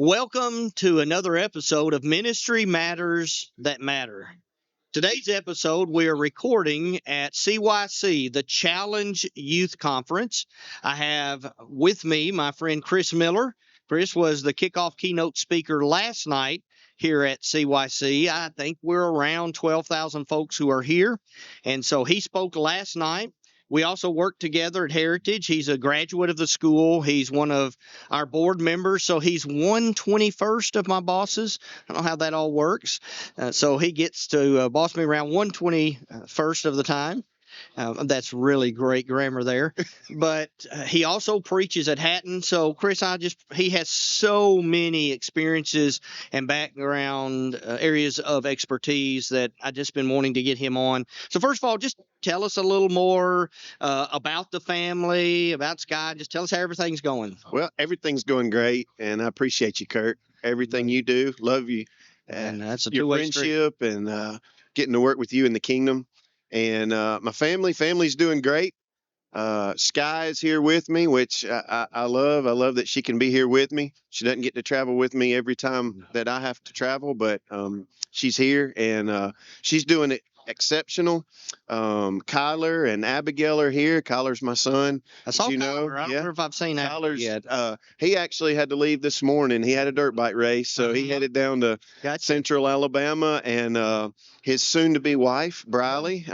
Welcome to another episode of Ministry Matters That Matter. Today's episode, we are recording at CYC, the Challenge Youth Conference. I have with me my friend Chris Miller. Chris was the kickoff keynote speaker last night here at CYC. I think we're around 12,000 folks who are here. And so he spoke last night. We also work together at Heritage. He's a graduate of the school. He's one of our board members, so he's 1/21st of my bosses. I don't know how that all works. So he gets to boss me around 1/21st of the time. That's really great grammar there. But he also preaches at Hatton. So, Chris, he has so many experiences and background areas of expertise that I've just been wanting to get him on. So, first of all, just tell us a little more about the family, about Scott. Just tell us how everything's going. Well, everything's going great, and I appreciate you, Kirk. Everything you do, love you. And that's a your two-way street. friendship and getting to work with you in the kingdom. And my family's doing great. Sky is here with me, which I love. I love that she can be here with me. She doesn't get to travel with me every time that I have to travel, but she's here and she's doing it exceptional. Kyler and Abigail are here. Kyler's my son. I saw you Kyler. know. I don't Yeah. know if I've seen that Kyler's, yet. he actually had to leave this morning. He had a dirt bike race, so he headed down to Gotcha. Central Alabama, and his soon-to-be wife, Briley,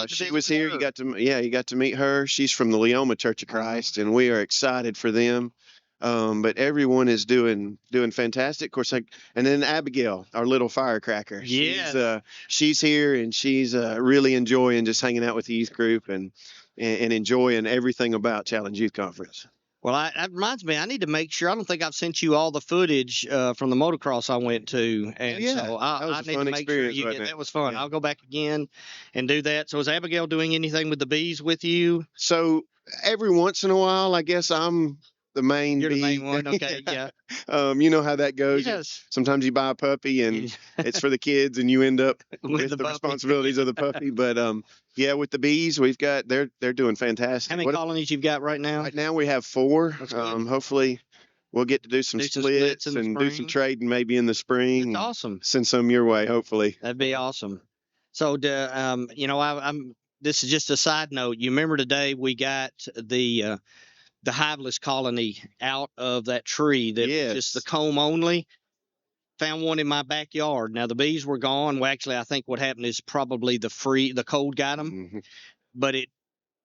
she was here. You got to meet her. She's from the Leoma Church of Christ, and we are excited for them. But everyone is doing fantastic. Of course, and then Abigail, our little firecracker. Yes. She's here, and she's really enjoying just hanging out with the youth group and enjoying everything about Challenge Youth Conference. Well, that reminds me, I need to make sure. I don't think I've sent you all the footage from the motocross I went to. And so I need to make sure you get that. Was fun. Yeah. I'll go back again and do that. So is Abigail doing anything with the bees with you? So every once in a while, I guess I'm the main You're bee. the main one. Okay, yeah. You know how that goes. Yes. Sometimes you buy a puppy and it's for the kids, and you end up with the puppy. responsibilities of the puppy. But yeah, with the bees, they're doing fantastic. How many colonies you've got right now? Right now we have 4. Hopefully we'll get to do some splits and do some trading maybe in the spring. That's awesome. Send some your way, hopefully. That'd be awesome. So, this is just a side note. You remember today we got the hiveless colony out of that tree that was just the comb only. Found one in my backyard. Now the bees were gone. Well, actually, I think what happened is probably the cold got them. Mm-hmm. But it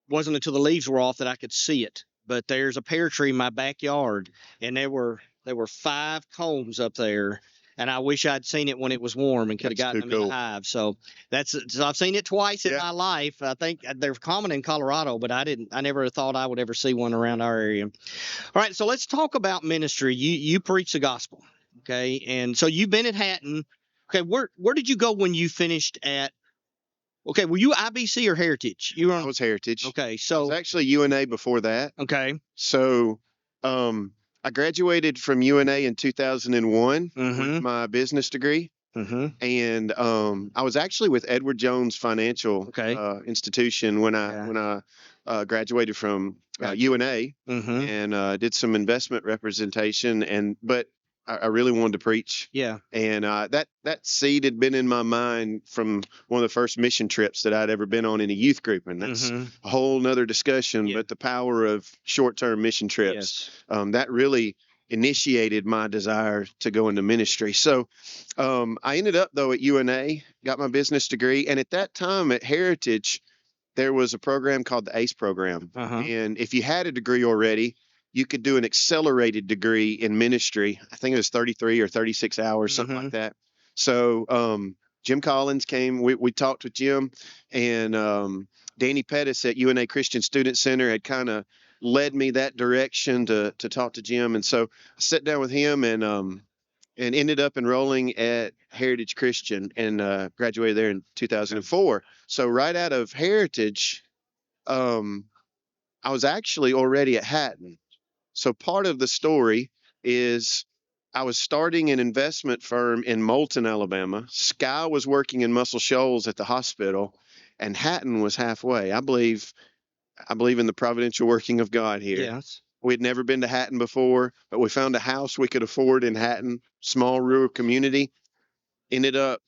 wasn't until the leaves were off that I could see it. But there's a pear tree in my backyard, and there were 5 combs up there. And I wish I'd seen it when it was warm and could have gotten them in the hive. So I've seen it twice in my life. I think they're common in Colorado, but I never thought I would ever see one around our area. All right, so let's talk about ministry. You preach the gospel, okay? And so you've been at Hatton. Okay, where did you go when you finished at? Okay, were you IBC or Heritage? I was Heritage. Okay, so I was actually UNA before that. Okay, so I graduated from UNA in 2001 with my business degree. And I was actually with Edward Jones Financial Institution when I graduated from UNA and did some investment representation. But I really wanted to preach. Yeah. And that seed had been in my mind from one of the first mission trips that I'd ever been on in a youth group. And that's a whole nother discussion. Yeah. But the power of short-term mission trips, that really initiated my desire to go into ministry. So I ended up, though, at UNA, got my business degree. And at that time at Heritage, there was a program called the ACE program. And if you had a degree already, you could do an accelerated degree in ministry. I think it was 33 or 36 hours, something like that. So Jim Collins came. We talked with Jim, and Danny Pettis at UNA Christian Student Center had kind of led me that direction to talk to Jim. And so I sat down with him and ended up enrolling at Heritage Christian and graduated there in 2004. So right out of Heritage, I was actually already at Hatton. So part of the story is I was starting an investment firm in Moulton, Alabama. Sky was working in Muscle Shoals at the hospital, and Hatton was halfway. I believe in the providential working of God here. Yes. We'd never been to Hatton before, but we found a house we could afford in Hatton, small rural community. Ended up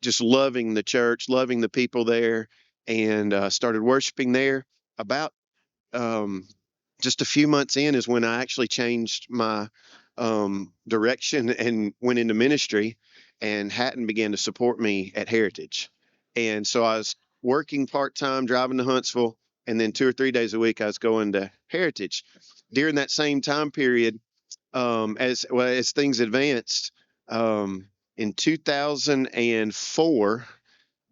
just loving the church, loving the people there, and started worshiping there. About just a few months in is when I actually changed my direction and went into ministry, and Hatton began to support me at Heritage. And so I was working part-time, driving to Huntsville, and then 2 or 3 days a week I was going to Heritage. During that same time period, as things advanced, in 2004,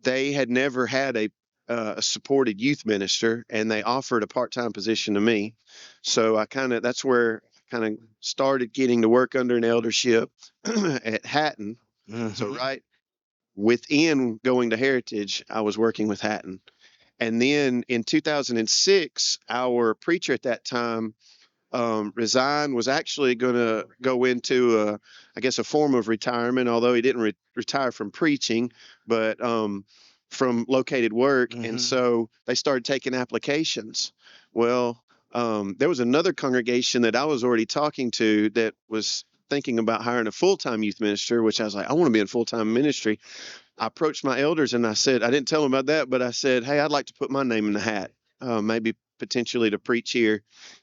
they had never had a supported youth minister, and they offered a part-time position to me. So that's where I kind of started getting to work under an eldership at Hatton. Mm-hmm. So right within going to Heritage, I was working with Hatton. And then in 2006, our preacher at that time resigned, was actually going to go into, I guess, a form of retirement, although he didn't retire from preaching, but from located work. Mm-hmm. And so they started taking applications. Well, there was another congregation that I was already talking to that was thinking about hiring a full-time youth minister, which I was like, I want to be in full-time ministry. I approached my elders and I said, I didn't tell them about that, but I said, hey, I'd like to put my name in the hat, maybe potentially to preach here.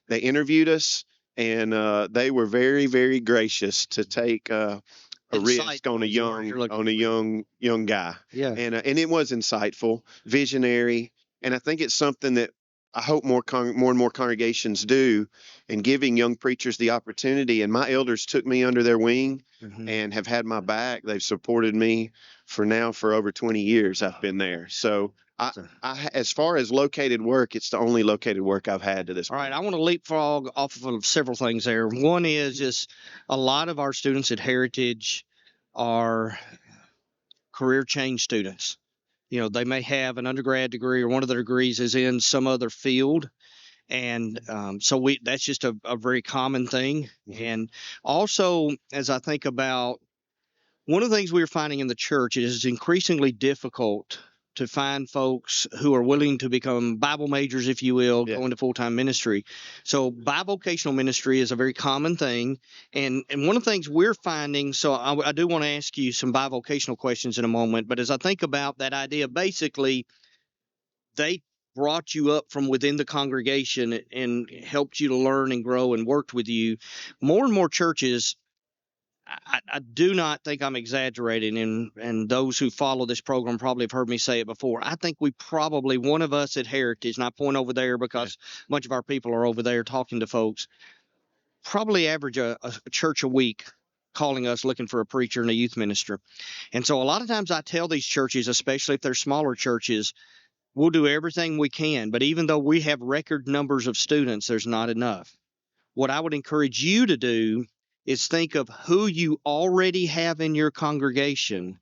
They interviewed us, and they were very, very gracious to take a risk on a young guy. Yeah. And it was insightful, visionary, and I think it's something that I hope more and more congregations do, in giving young preachers the opportunity. And my elders took me under their wing and have had my back. They've supported me for over 20 years. I've been there. So as far as located work, it's the only located work I've had to this point. All right, I want to leapfrog off of several things there. One is just a lot of our students at Heritage are career change students. They may have an undergrad degree, or one of their degrees is in some other field. And so that's just a very common thing. Mm-hmm. And also, as I think about, one of the things we're finding in the church is it's increasingly difficult to find folks who are willing to become Bible majors, if you will, go into full-time ministry. So bivocational ministry is a very common thing. And one of the things we're finding, so I do want to ask you some bivocational questions in a moment, but as I think about that idea, basically, they brought you up from within the congregation and helped you to learn and grow and worked with you. More and more churches, I do not think I'm exaggerating, and those who follow this program probably have heard me say it before. I think we probably, one of us at Heritage, and I point over there because much of our people are over there talking to folks, probably average a church a week calling us looking for a preacher and a youth minister. And so a lot of times I tell these churches, especially if they're smaller churches, we'll do everything we can, but even though we have record numbers of students, there's not enough. What I would encourage you to do is think of who you already have in your congregation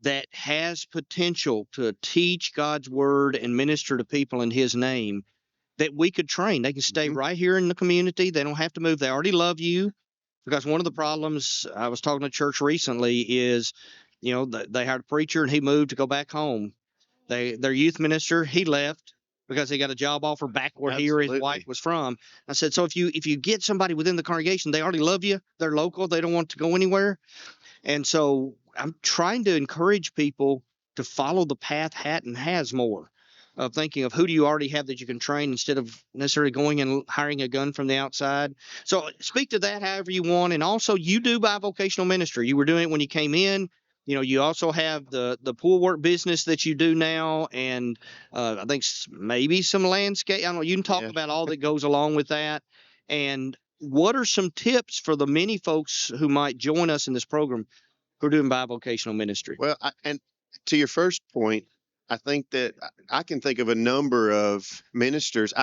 that has potential to teach God's word and minister to people in his name, that we could train. They can stay right here in the community. They don't have to move. They already love you. Because one of the problems, I was talking to church recently, is, they hired a preacher and he moved to go back home. Their youth minister, he left because he got a job offer back where he or his wife was from. I said, so if you get somebody within the congregation, they already love you, they're local, they don't want to go anywhere. And so I'm trying to encourage people to follow the path Hatton has more, of thinking of who do you already have that you can train instead of necessarily going and hiring a gun from the outside. So speak to that however you want. And also, you do bivocational ministry. You were doing it when you came in. You also have the pool work business that you do now, and I think maybe some landscape. I don't know. You can talk about all that goes along with that. And what are some tips for the many folks who might join us in this program who are doing bivocational ministry? Well, and to your first point, I think that I can think of a number of ministers.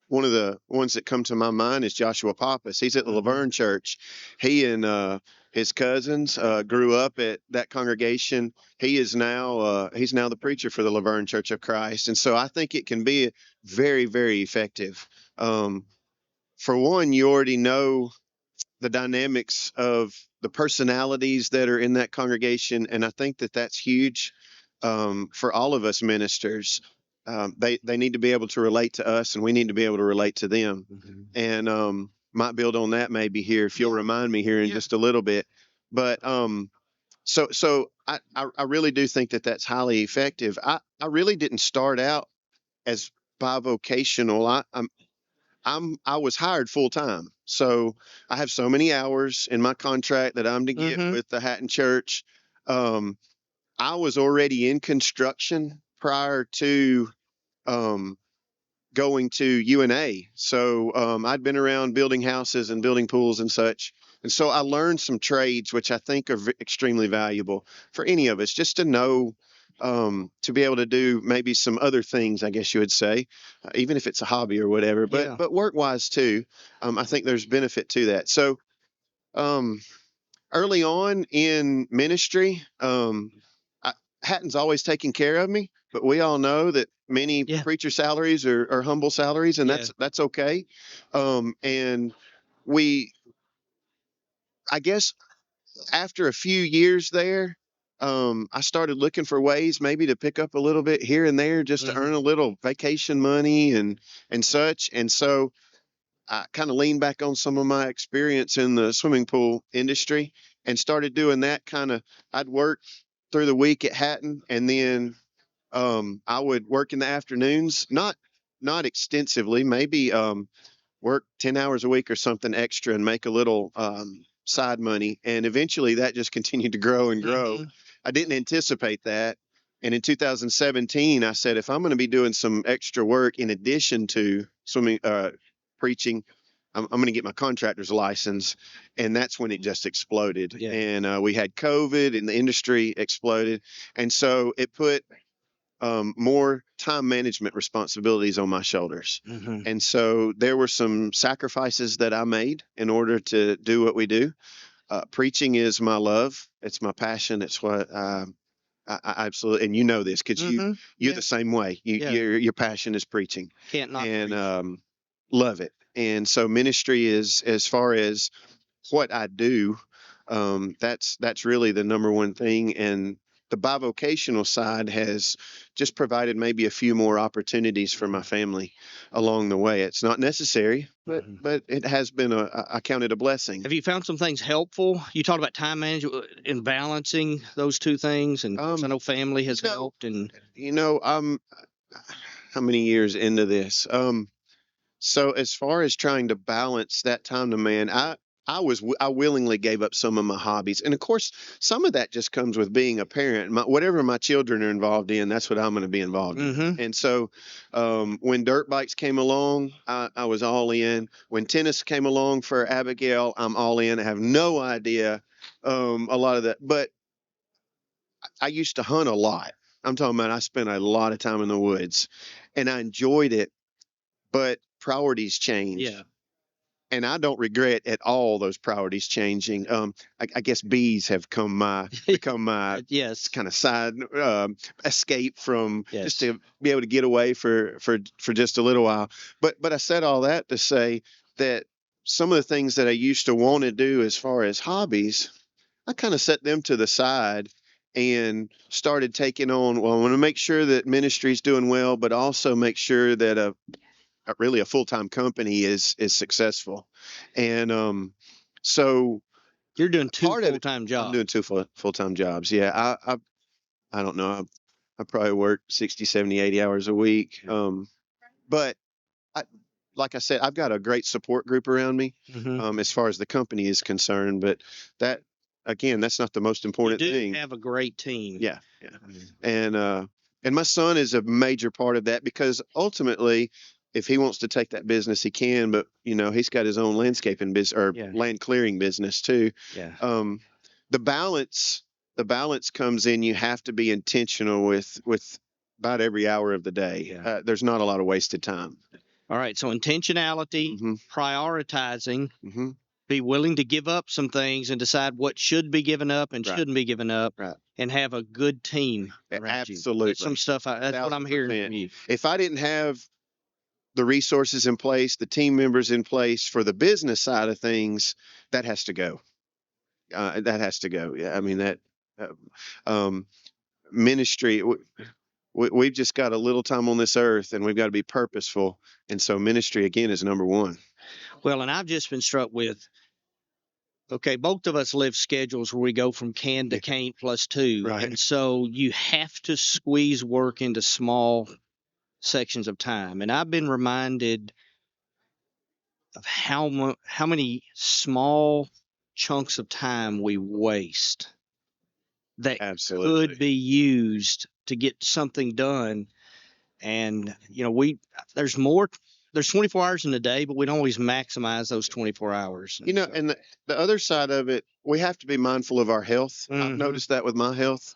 One of the ones that come to my mind is Joshua Pappas. He's at the Laverne Church. He and his cousins grew up at that congregation. He's now the preacher for the Laverne Church of Christ. And so I think it can be very, very effective. For one, you already know the dynamics of the personalities that are in that congregation. And I think that that's huge for all of us ministers. they need to be able to relate to us, and we need to be able to relate to them. And might build on that maybe here if you'll remind me here in just a little bit. But so I really do think that that's highly effective. I really didn't start out as bivocational. I was hired full time, so I have so many hours in my contract that I'm to get with the Hatton Church. I was already in construction prior to um, going to UNA. So I'd been around building houses and building pools and such. And so I learned some trades, which I think are extremely valuable for any of us, just to know, to be able to do maybe some other things, I guess you would say, even if it's a hobby or whatever, but work wise too. I think there's benefit to that. So um, early on in ministry, Hatton's always taken care of me, but we all know that many preacher salaries are humble salaries, and that's okay. And we, I guess, after a few years there, I started looking for ways maybe to pick up a little bit here and there just to earn a little vacation money and such. And so I kind of leaned back on some of my experience in the swimming pool industry and started doing that kind of. I'd work through the week at Hatton, and then I would work in the afternoons, not extensively, maybe work 10 hours a week or something extra and make a little side money. And eventually that just continued to grow and grow. I didn't anticipate that. And in 2017, I said, if I'm going to be doing some extra work in addition to swimming, preaching, I'm going to get my contractor's license. And that's when it just exploded. And we had COVID and the industry exploded. And so it put more time management responsibilities on my shoulders. And so there were some sacrifices that I made in order to do what we do. Preaching is my love. It's my passion. It's what I absolutely, and you know this because you're the same way. Your passion is preaching. Can't not and preach. Love it. And so ministry is, as far as what I do, that's really the number one thing. And the bivocational side has just provided maybe a few more opportunities for my family along the way. It's not necessary, but it has been I count it a blessing. Have you found some things helpful? You talked about time management and balancing those two things, and of course, I know family has helped. And I'm how many years into this? So as far as trying to balance that time to man, I willingly gave up some of my hobbies, and of course, some of that just comes with being a parent. Whatever my children are involved in, that's what I'm going to be involved in. And so, when dirt bikes came along, I was all in. When tennis came along for Abigail, I'm all in. I have no idea a lot of that, but I used to hunt a lot. I'm talking about I spent a lot of time in the woods, and I enjoyed it, but priorities change. And I don't regret at all those priorities changing. I guess bees have become my kind of side escape from just to be able to get away for just a little while. But I said all that to say that some of the things that I used to want to do as far as hobbies, I kind of set them to the side and started taking on. Well, I want to make sure that ministry is doing well, but also make sure that really a full-time company is successful. And so you're doing two full-time jobs. I'm doing two full-time jobs. Yeah. I don't know. I probably work 60, 70, 80 hours a week. But like I said, I've got a great support group around me, as far as the company is concerned, but that, again, that's not the most important thing. You do have a great team. Yeah. And my son is a major part of that, because ultimately, if he wants to take that business, he can. But he's got his own landscaping business or land clearing business too. The balance comes in. You have to be intentional with about every hour of the day. There's not a lot of wasted time. All right. So intentionality, prioritizing, be willing to give up some things and decide what should be given up and shouldn't be given up, and have a good team around you. Absolutely. That's some stuff. That's what I'm hearing from you. If I didn't have the resources in place, the team members in place for the business side of things, that has to go. That has to go. Yeah. I mean, that ministry, we've just got a little time on this earth, and we've got to be purposeful. And so ministry again is number one. Well, and I've just been struck with, okay, both of us live schedules where we go from can to can't +2. Right. And so you have to squeeze work into small sections of time. And I've been reminded of how many small chunks of time we waste that Absolutely could be used to get something done. And, there's 24 hours in a day, but we don't always maximize those 24 hours. And the other side of it, we have to be mindful of our health. I've noticed that with my health,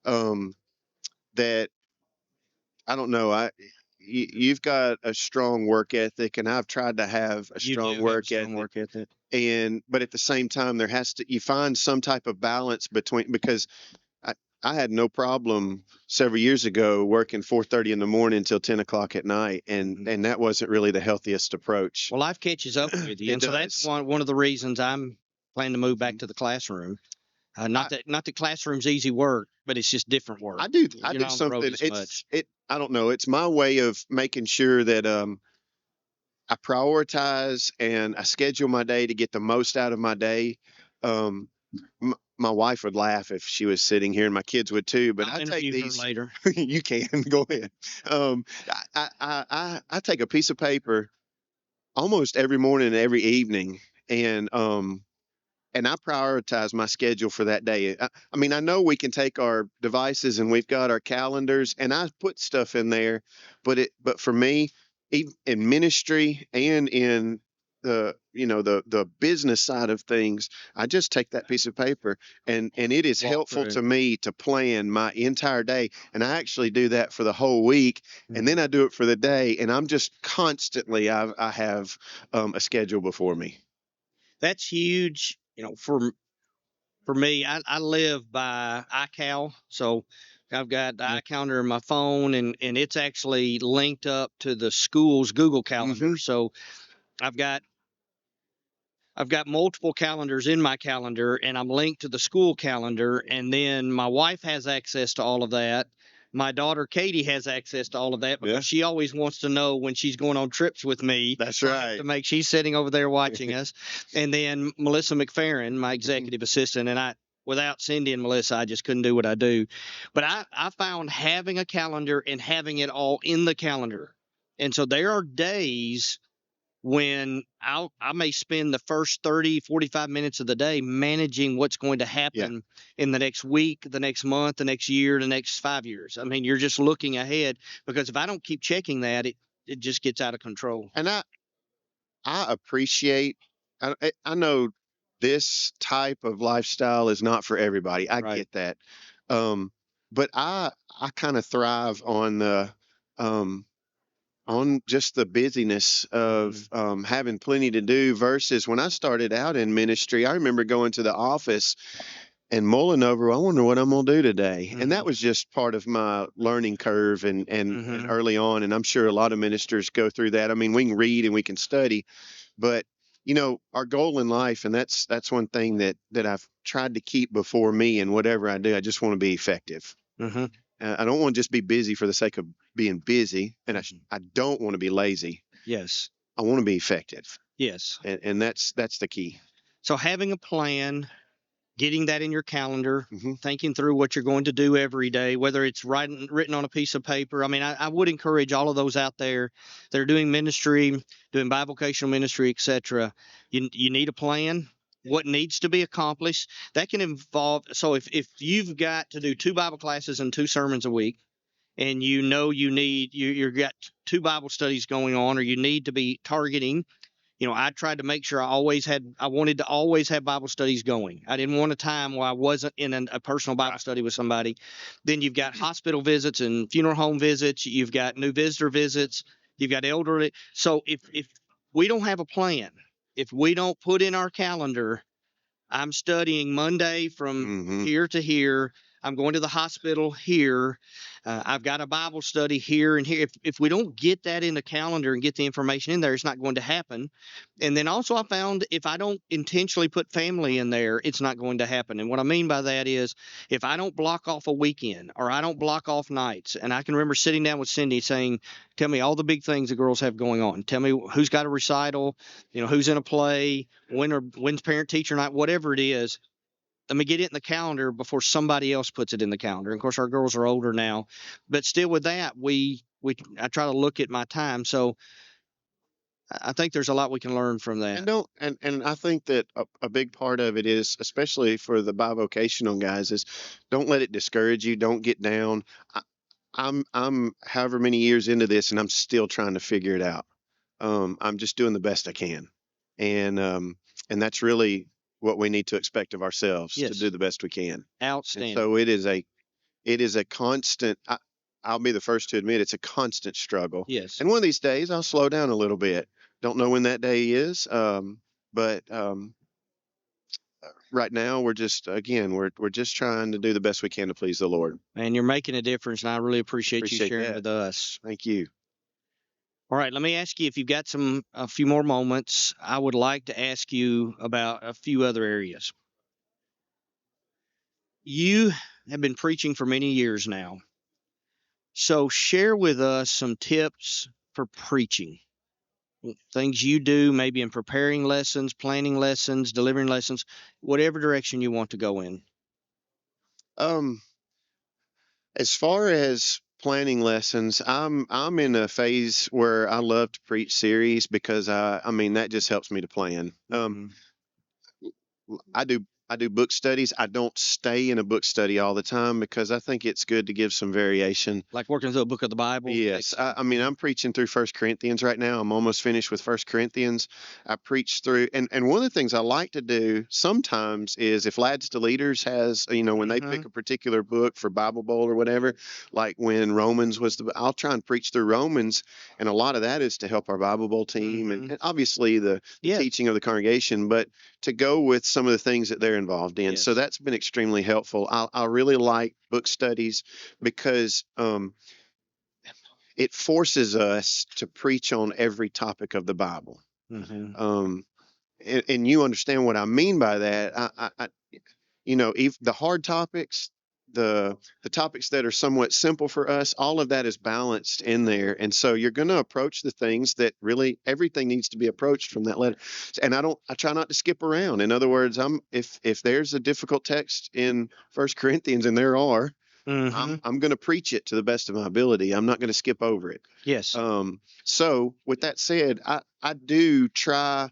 that I don't know, you've got a strong work ethic, and I've tried to have a strong work ethic. But at the same time, you find some type of balance because I had no problem several years ago working 4:30 in the morning until 10 o'clock at night, and that wasn't really the healthiest approach. Well, life catches up with you, and so that's one of the reasons I'm planning to move back to the classroom. Not that classroom's easy work, but it's just different work. I do something. I don't know. It's my way of making sure that I prioritize and I schedule my day to get the most out of my day. My wife would laugh if she was sitting here, and my kids would too. But I take these later. You can go ahead. I take a piece of paper almost every morning and every evening, and I prioritize my schedule for that day. I mean, I know we can take our devices and we've got our calendars, and I put stuff in there, but for me, even in ministry and in the business side of things, I just take that piece of paper, and it is helpful to me to plan my entire day. And I actually do that for the whole week, and then I do it for the day, and I'm just constantly, I have a schedule before me. That's huge. For me, I live by iCal, so I've got the iCalendar in my phone, and it's actually linked up to the school's Google Calendar. So I've got multiple calendars in my calendar, and I'm linked to the school calendar, and then my wife has access to all of that. My daughter Katie has access to all of that because she always wants to know when she's going on trips with me. That's right. To make she's sitting over there watching us. And then Melissa McFerrin, my executive assistant, and without Cindy and Melissa, I just couldn't do what I do. But I found having a calendar and having it all in the calendar. And so there are days when I may spend the first 30, 45 minutes of the day managing what's going to happen in the next week, the next month, the next year, the next 5 years. I mean, you're just looking ahead, because if I don't keep checking that, it just gets out of control. And I appreciate, I know this type of lifestyle is not for everybody. I get that. But I kind of thrive on just the busyness of having plenty to do, versus when I started out in ministry, I remember going to the office and mulling over, I wonder what I'm going to do today. And that was just part of my learning curve and early on. And I'm sure a lot of ministers go through that. I mean, we can read and we can study, but our goal in life, and that's one thing that I've tried to keep before me, and whatever I do, I just want to be effective. I don't want to just be busy for the sake of being busy, and I don't want to be lazy. Yes. I want to be effective. Yes. And that's the key. So having a plan, getting that in your calendar, thinking through what you're going to do every day, whether it's written on a piece of paper. I mean, I would encourage all of those out there that are doing ministry, doing bivocational ministry, etc. You need a plan. What needs to be accomplished. That can involve, so if you've got to do 2 Bible classes and 2 sermons a week, and you've got 2 Bible studies going on, or you need to be targeting, I tried to make sure I wanted to always have Bible studies going. I didn't want a time where I wasn't in a personal Bible study with somebody. Then you've got hospital visits and funeral home visits. You've got new visitor visits. You've got elderly. So if we don't have a plan, if we don't put in our calendar, I'm studying Monday from here to here, I'm going to the hospital here. I've got a Bible study here and here. If we don't get that in the calendar and get the information in there, it's not going to happen. And then also I found if I don't intentionally put family in there, it's not going to happen. And what I mean by that is if I don't block off a weekend or I don't block off nights, and I can remember sitting down with Cindy saying, tell me all the big things the girls have going on. Tell me who's got a recital, who's in a play, when's parent teacher night, whatever it is. Let me get it in the calendar before somebody else puts it in the calendar. And of course, our girls are older now, but still with that, I try to look at my time. So I think there's a lot we can learn from that. And I think that a big part of it is, especially for the bivocational guys, is don't let it discourage you. Don't get down. I'm however many years into this, and I'm still trying to figure it out. I'm just doing the best I can, and that's really what we need to expect of ourselves, to do the best we can. Outstanding. And so it is a constant. I'll be the first to admit it's a constant struggle. Yes. And one of these days I'll slow down a little bit. Don't know when that day is, but right now we're just trying to do the best we can to please the Lord. And you're making a difference, and I really appreciate you sharing that with us. Thank you. All right, let me ask you, if you've got a few more moments, I would like to ask you about a few other areas. You have been preaching for many years now. So share with us some tips for preaching. Things you do, maybe in preparing lessons, planning lessons, delivering lessons, whatever direction you want to go in. As far as planning lessons, I'm in a phase where I love to preach series because I mean that just helps me to plan. I do book studies. I don't stay in a book study all the time because I think it's good to give some variation. Like working through a book of the Bible? Yes. I mean, I'm preaching through 1 Corinthians right now. I'm almost finished with 1 Corinthians. I preach through, and one of the things I like to do sometimes is if Lads to Leaders has, when they pick a particular book for Bible Bowl or whatever, like when Romans I'll try and preach through Romans, and a lot of that is to help our Bible Bowl team and obviously the teaching of the congregation, but to go with some of the things that they're involved in. So that's been extremely helpful. I really like book studies because it forces us to preach on every topic of the Bible. And you understand what I mean by that. If the hard topics, the topics that are somewhat simple for us, all of that is balanced in there. And so you're going to approach the things that really everything needs to be approached from that letter. And I try not to skip around. In other words, if there's a difficult text in 1 Corinthians, and there are, I'm going to preach it to the best of my ability. I'm not going to skip over it. Yes. So with that said, I do try,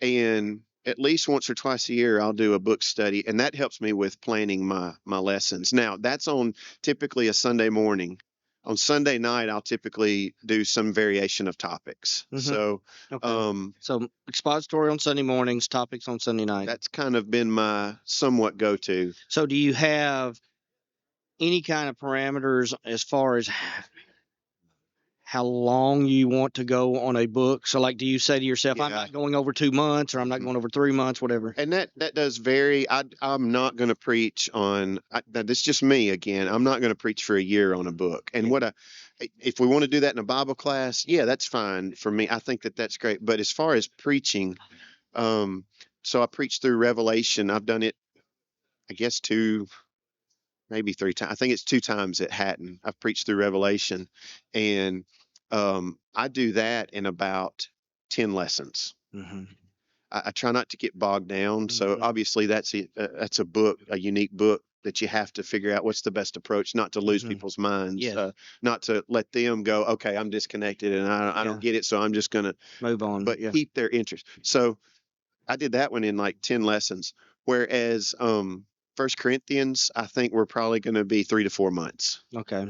and at least once or twice a year, I'll do a book study, and that helps me with planning my lessons. Now, that's on typically a Sunday morning. On Sunday night, I'll typically do some variation of topics. So, so expository on Sunday mornings, topics on Sunday night. That's kind of been my somewhat go-to. So do you have any kind of parameters as far as how long you want to go on a book? So like, do you say to yourself, I'm not going over 2 months, or I'm not going over 3 months, whatever? And that does vary. I'm not going to preach on, that's just me again. I'm not going to preach for a year on a book. And if we want to do that in a Bible class, that's fine for me. I think that's great. But as far as preaching, so I preached through Revelation. I've done it, I guess, maybe 3 times. I think it's 2 times at Hatton. I've preached through Revelation, and I do that in about 10 lessons. I try not to get bogged down. So obviously that's a book, a unique book that you have to figure out what's the best approach, not to lose people's minds, not to let them go, okay, I'm disconnected and I don't get it, so I'm just going to move on, but keep their interest. So I did that one in like 10 lessons, whereas 1 Corinthians, I think we're probably going to be 3 to 4 months. Okay.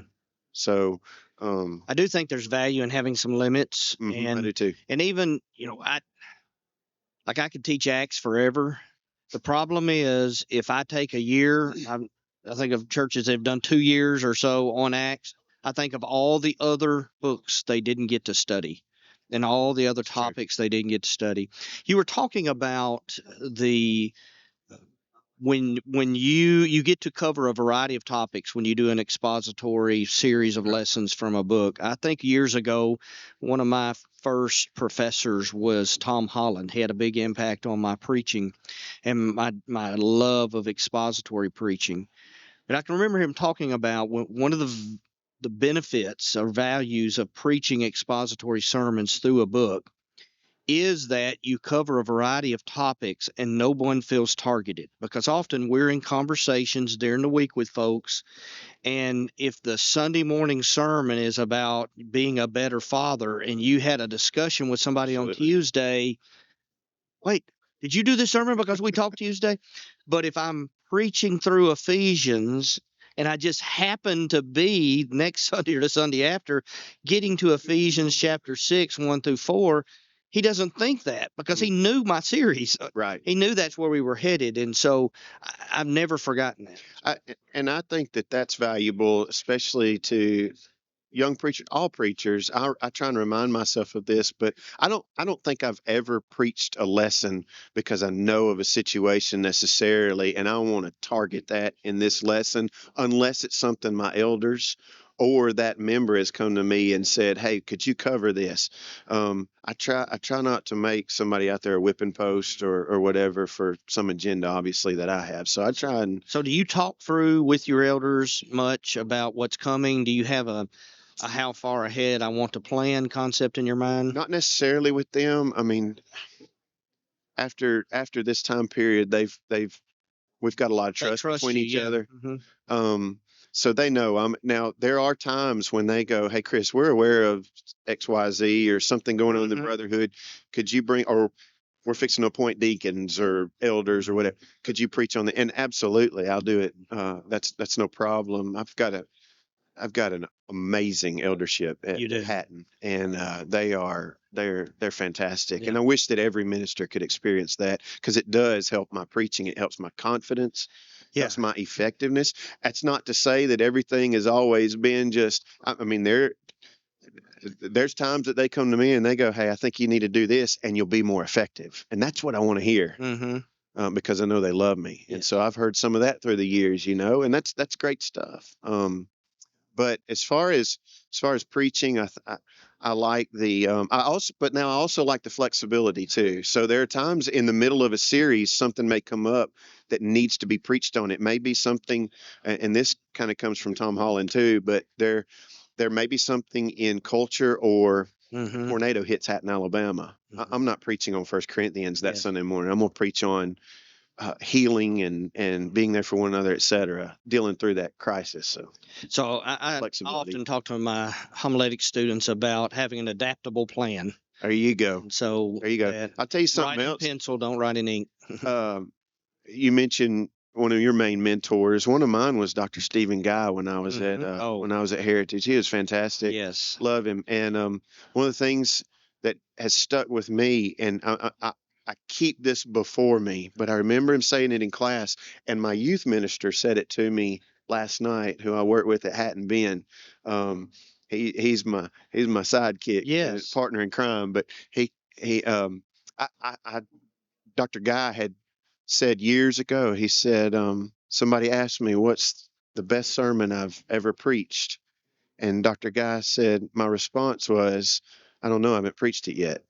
So I do think there's value in having some limits. And I do too. And even, I could teach Acts forever. The problem is if I take a year, I think of churches that have done 2 years or so on Acts. I think of all the other books they didn't get to study and all the other topics they didn't get to study. You were talking about the when you get to cover a variety of topics when you do an expository series of lessons from a book. I think years ago, one of my first professors was Tom Holland. He had a big impact on my preaching and my love of expository preaching. And I can remember him talking about one of the benefits or values of preaching expository sermons through a book is that you cover a variety of topics and no one feels targeted, because often we're in conversations during the week with folks, and if the Sunday morning sermon is about being a better father and you had a discussion with somebody on Tuesday, wait, did you do this sermon because we talked Tuesday? But if I'm preaching through Ephesians and I just happen to be next Sunday or the Sunday after getting to Ephesians chapter 6, 1 through 4, he doesn't think that because he knew my series. Right. He knew that's where we were headed. And so I've never forgotten that. I think that that's valuable, especially to young preachers, all preachers. I try and remind myself of this, but I don't think I've ever preached a lesson because I know of a situation necessarily, and I want to target that in this lesson, unless it's something my elders or that member has come to me and said, "Hey, could you cover this?" I try not to make somebody out there a whipping post or whatever for some agenda, obviously, that I have. So I try and. So do you talk through with your elders much about what's coming? Do you have a how far ahead I want to plan concept in your mind? Not necessarily with them. I mean, after this time period, we've got a lot of trust between each other. Mm-hmm. So they know. Now there are times when they go, "Hey, Chris, we're aware of XYZ or something going on in the brotherhood. Could you bring, or we're fixing to appoint deacons or elders or whatever. Could you preach on the?" And absolutely, I'll do it. That's no problem. I've got an amazing eldership at Hatton, and they're fantastic. Yeah. And I wish that every minister could experience that, because it does help my preaching. It helps my confidence. Helps my effectiveness. That's not to say that everything has always been just. I mean, there's times that they come to me and they go, "Hey, I think you need to do this, and you'll be more effective." And that's what I want to hear. Mm-hmm. Because I know they love me, and so I've heard some of that through the years, and that's great stuff. But as far as preaching, I like the I also like the flexibility too. So there are times in the middle of a series something may come up that needs to be preached on. It may be something, and this kind of comes from Tom Holland too, but there may be something in culture or. Mm-hmm. Tornado hits Hatton, Alabama. Mm-hmm. I'm not preaching on 1 Corinthians that Sunday morning. I'm going to preach on healing and being there for one another, et cetera, dealing through that crisis. So I often talk to my homiletic students about having an adaptable plan. There you go. So there you go. I'll tell you something else. Write in pencil, don't write in ink. You mentioned one of your main mentors. One of mine was Dr. Stephen Guy when I was at Heritage. He was fantastic. Yes, love him. And one of the things that has stuck with me, and I keep this before me, but I remember him saying it in class, and my youth minister said it to me last night, who I work with at Hatton Ben. He's my sidekick, partner in crime. But Dr. Guy had said years ago, he said, somebody asked me, "What's the best sermon I've ever preached?" And Dr. Guy said, my response was, "I don't know, I haven't preached it yet."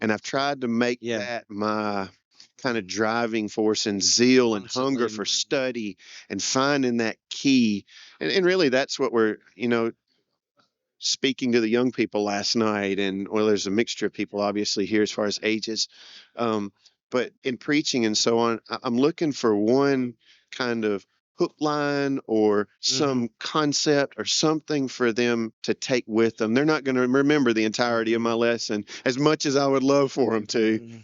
And I've tried to make that my kind of driving force and zeal and hunger for study and finding that key. And really that's what we're, speaking to the young people last night. And there's a mixture of people obviously here as far as ages. But in preaching and so on, I'm looking for one kind of hook line or some concept or something for them to take with them. They're not going to remember the entirety of my lesson as much as I would love for them to.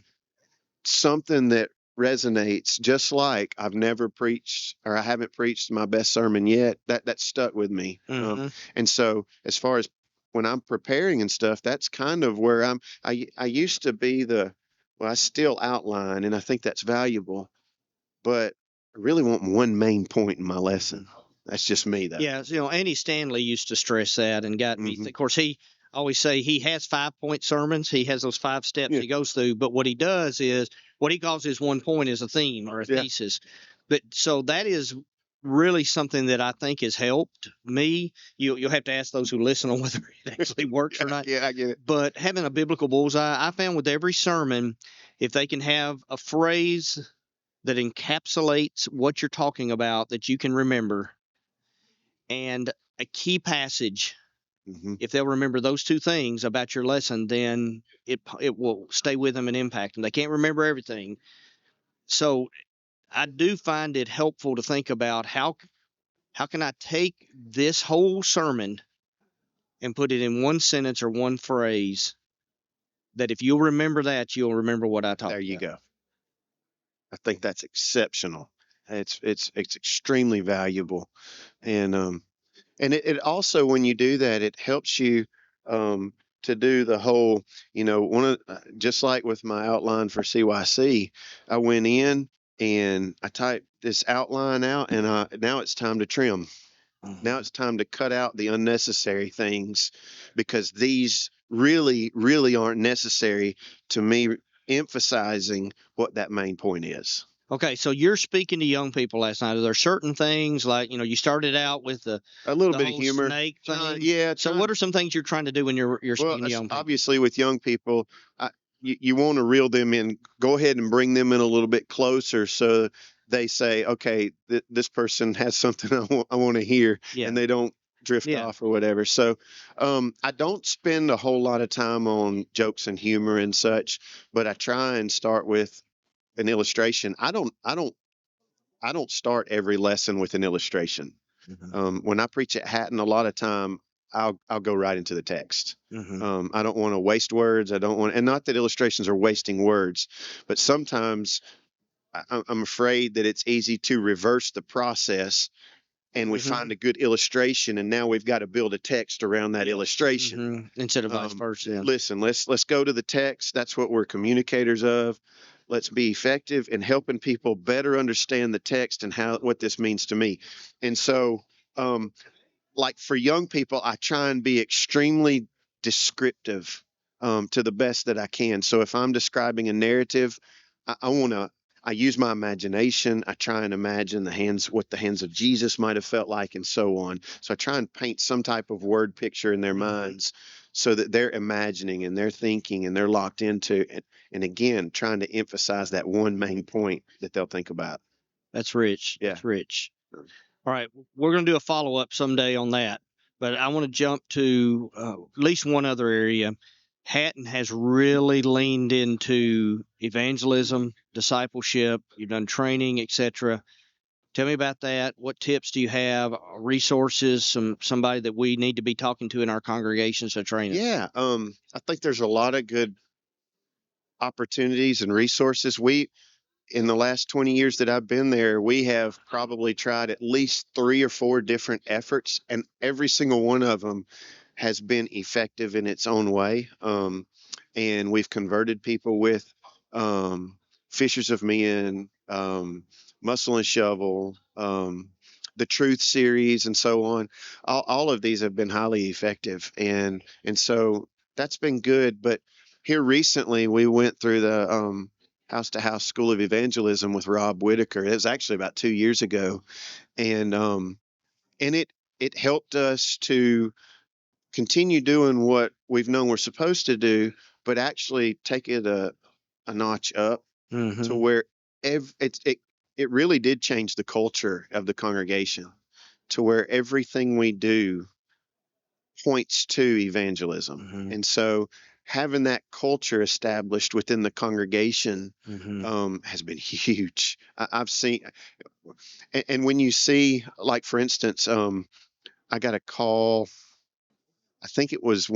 Something that resonates, just like I've never preached, or I haven't preached my best sermon yet. That stuck with me. And so as far as when I'm preparing and stuff, that's kind of where I used to be I still outline, and I think that's valuable, but I really want one main point in my lesson. That's just me, though. Yeah, Andy Stanley used to stress that and got me. Of course, he always say he has 5-point sermons. He has those 5 steps he goes through. But what he does is what he calls his one point is a theme or a Yeah. thesis. But so that is really something that I think has helped me. You'll have to ask those who listen on whether it actually works or not. Yeah, I get it. But having a biblical bullseye, I found with every sermon, if they can have a phrase that encapsulates what you're talking about that you can remember, and a key passage, if they'll remember those two things about your lesson, then it will stay with them and impact them. They can't remember everything. So I do find it helpful to think about how can I take this whole sermon and put it in one sentence or one phrase that if you'll remember that, you'll remember what I talked about. There you go. I think that's exceptional. It's extremely valuable, and it also, when you do that, it helps you to do the whole, just like with my outline for CYC, I went in and I typed this outline out, and now it's time to trim. Now it's time to cut out the unnecessary things, because these really, really aren't necessary to me emphasizing what that main point is. Okay, so you're speaking to young people last night. Are there certain things like, you started out with a little bit of humor, snake thing? Yeah. So what are some things you're trying to do when you're speaking to young people? Obviously, with young people, you want to reel them in. Go ahead and bring them in a little bit closer, so they say, okay, this person has something I want to hear, and they don't drift off or whatever. So I don't spend a whole lot of time on jokes and humor and such, but I try and start with an illustration. I don't start every lesson with an illustration. When I preach at Hatton, a lot of time I'll go right into the text. I don't want to waste words. I don't want, and not that illustrations are wasting words, but sometimes I'm afraid that it's easy to reverse the process, and we find a good illustration, and now we've got to build a text around that illustration instead of vice versa. Listen, let's go to the text. That's what we're communicators of. Let's be effective in helping people better understand the text and what this means to me. And so, like for young people, I try and be extremely descriptive to the best that I can. So if I'm describing a narrative, I use my imagination. I try and imagine what the hands of Jesus might have felt like, and so on. So I try and paint some type of word picture in their minds, so that they're imagining and they're thinking and they're locked into it. And again, trying to emphasize that one main point that they'll think about. That's rich. Yeah. That's rich. All right. We're going to do a follow-up someday on that, but I want to jump to at least one other area. Hatton has really leaned into evangelism, discipleship. You've done training, etc. Tell me about that. What tips do you have? Resources? Somebody that we need to be talking to in our congregations to train us? Yeah, I think there's a lot of good opportunities and resources. In the last 20 years that I've been there, we have probably tried at least 3 or 4 different efforts, and every single one of them has been effective in its own way. And we've converted people with Fishers of Men, Muscle and Shovel, the Truth series, and so on. All of these have been highly effective, and so that's been good. But here recently, we went through the House to House School of Evangelism with Rob Whitaker. It was actually about 2 years ago, and it helped us to continue doing what we've known we're supposed to do, but actually take it a notch up to where it really did change the culture of the congregation, to where everything we do points to evangelism. And so having that culture established within the congregation has been huge. I've seen, and when you see, like, for instance, I got a call, I think it was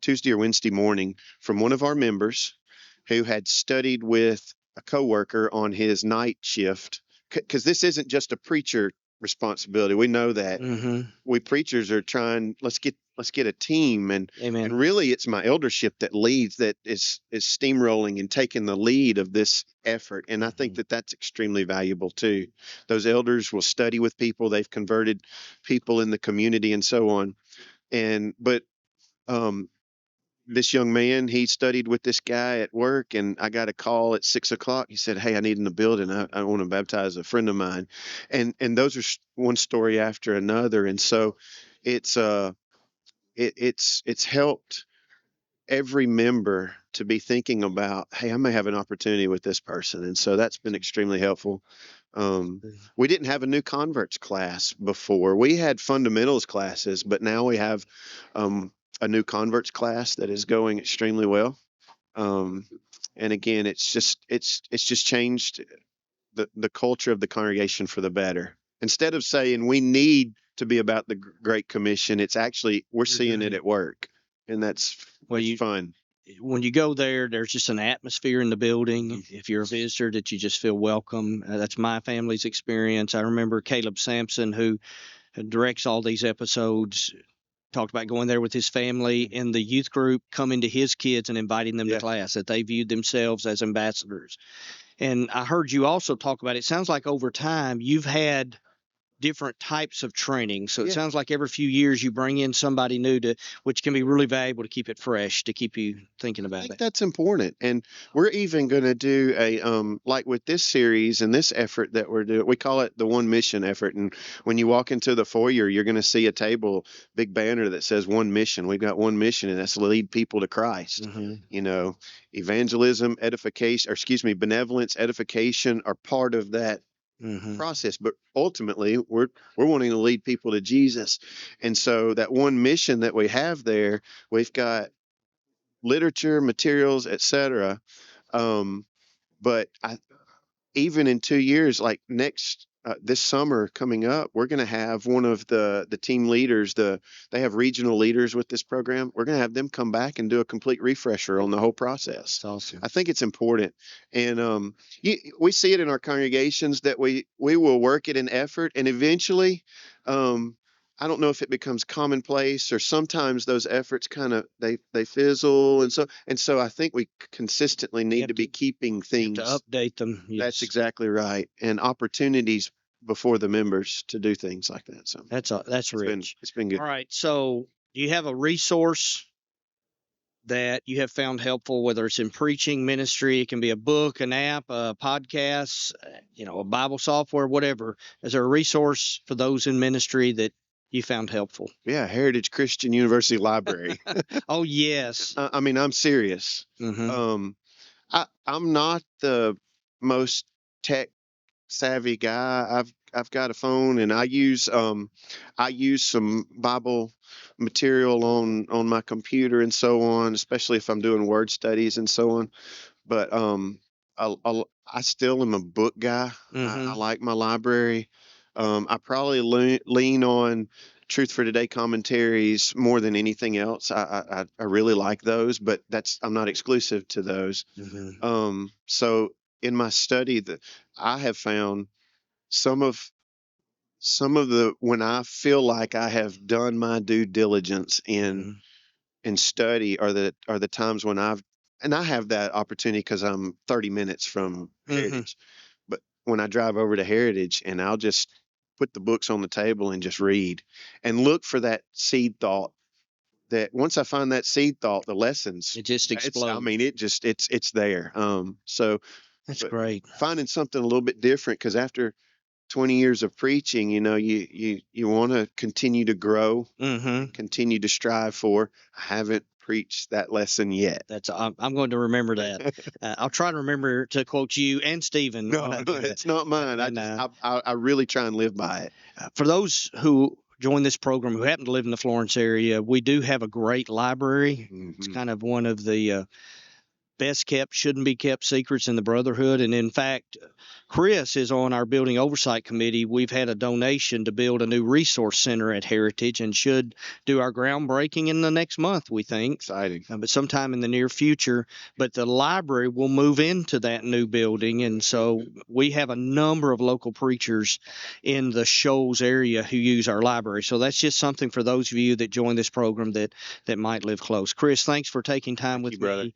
Tuesday or Wednesday morning, from one of our members who had studied with a coworker on his night shift, because this isn't just a preacher responsibility. We know that. We preachers are trying, let's get a team, and really it's my eldership that leads, that is steamrolling and taking the lead of this effort. And I think that that's extremely valuable too. Those elders will study with people, they've converted people in the community and so on. But this young man, he studied with this guy at work, and I got a call at 6 o'clock. He said, "Hey, I need in the building. I want to baptize a friend of mine," and those are one story after another, and so it's it's helped every member to be thinking about, hey, I may have an opportunity with this person, and so that's been extremely helpful. We didn't have a new converts class before. We had fundamentals classes, but now we have a new converts class that is going extremely well. And again, it's just changed the culture of the congregation for the better. Instead of saying we need to be about the Great Commission, it's actually we're seeing it at work, and that's fun. When you go there, there's just an atmosphere in the building. If you're a visitor, that you just feel welcome. That's my family's experience. I remember Caleb Sampson, who directs all these episodes, talked about going there with his family in the youth group, coming to his kids and inviting them to class, that they viewed themselves as ambassadors. And I heard you also talk about, it sounds like over time you've had different types of training. So it sounds like every few years you bring in somebody new, which can be really valuable to keep it fresh, to keep you thinking about it. I think that's important. And we're even going to do a, like with this series and this effort that we're doing, we call it the One Mission effort. And when you walk into the foyer, you're going to see a table, big banner that says One Mission. We've got one mission, and that's to lead people to Christ. You know, evangelism, benevolence, edification are part of that process, but ultimately we're wanting to lead people to Jesus. And so that one mission that we have there, we've got literature, materials, etc. But even in 2 years, like this summer coming up, we're going to have one of the team leaders. They have regional leaders with this program. We're going to have them come back and do a complete refresher on the whole process. That's awesome. I think it's important, and we see it in our congregations that we will work it in effort, and eventually, I don't know if it becomes commonplace, or sometimes those efforts kind of they fizzle, and so I think we consistently need to be keeping things, to update them. Yes. That's exactly right, and opportunities before the members to do things like that. So that's rich. It's been good. All right. So do you have a resource that you have found helpful, whether it's in preaching, ministry? It can be a book, an app, a podcast, a Bible software, whatever. Is there a resource for those in ministry that you found helpful? Yeah, Heritage Christian University Library. Oh, yes. I mean, I'm serious. I'm not the most tech savvy guy. I've got a phone, and I use some Bible material on my computer and so on, especially if I'm doing word studies and so on. But I still am a book guy. I like my library. I probably lean on Truth for Today commentaries more than anything else. I really like those, but I'm not exclusive to those. So in my study, that I have found some of when I feel like I have done my due diligence in study are the times when I have that opportunity because I'm 30 minutes from Heritage. But when I drive over to Heritage, and I'll just put the books on the table and just read and look for that seed thought, that once I find that seed thought, the lessons, it just explodes. It's there. So that's great. Finding something a little bit different, because after 20 years of preaching, you want to continue to grow, continue to strive for. I haven't preached that lesson yet. I'm going to remember that. I'll try to remember to quote you and Stephen. No, it's not mine. I really try and live by it. For those who join this program who happen to live in the Florence area, we do have a great library. It's kind of one of the best kept, shouldn't be kept secrets in the brotherhood. And in fact, Chris is on our building oversight committee. We've had a donation to build a new resource center at Heritage, and should do our groundbreaking in the next month, we think. Exciting. But sometime in the near future. But the library will move into that new building. And so we have a number of local preachers in the Shoals area who use our library. So that's just something for those of you that join this program that might live close. Chris, thanks for taking time with me. Brother.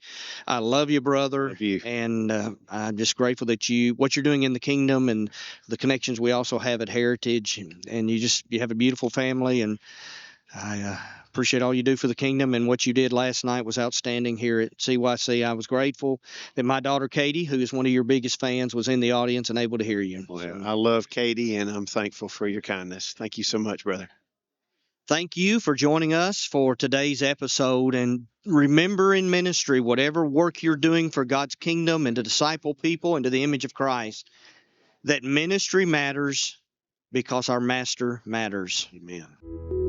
I love you, brother. Love you. And I'm just grateful that what you're doing in the kingdom, and the connections we also have at Heritage, and you have a beautiful family, and I appreciate all you do for the kingdom, and what you did last night was outstanding here at CYC. I was grateful that my daughter Katie, who is one of your biggest fans, was in the audience and able to hear you. Well, I love Katie, and I'm thankful for your kindness. Thank you so much, brother. Thank you for joining us for today's episode. And remember, in ministry, whatever work you're doing for God's kingdom and to disciple people into the image of Christ, that ministry matters because our Master matters. Amen.